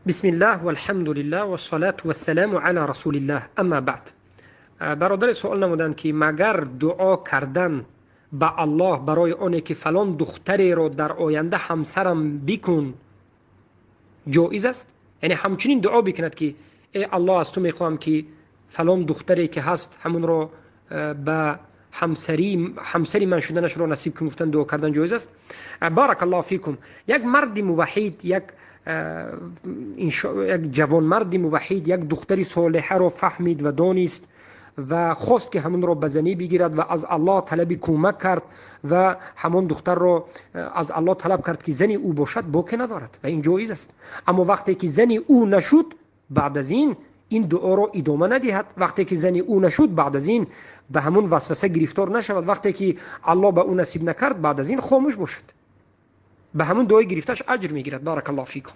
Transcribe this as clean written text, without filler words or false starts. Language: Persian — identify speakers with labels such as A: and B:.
A: بسم الله و الحمد لله و الصلاة و السلام علی رسول الله. اما بعد، برادر سوال نمودند که مگر دعا کردن به الله برای آنه که فلان دختری رو در آینده همسرم بکن جایز است؟ یعنی همچنین دعا بکند که ای الله، از تو میخواهم که فلان دختری که هست همون رو به همسری من شدنش رو نصیب کن، گفتن دعا کردن جایز است؟ بارک الله فیکم. یک مرد موحد، یک جوان مرد موحد یک دختری صالحه رو فهمید و دانست و خواست که همون رو بزنی بگیرد و از الله طلب کمک کرد و همون دختر رو از الله طلب کرد که زنی او باشد، باکی ندارد و این جایز است. اما وقتی که زنی او نشد، بعد از این دعا رو ادامه ندهد. وقتی که زنی او نشد، بعد از این به همون وسوسه گرفتار نشود. وقتی که الله به او نصیب نکرد، بعد از این خاموش باشد. به همون دعای گرفتش اجر میگیرد. بارک الله فیکم.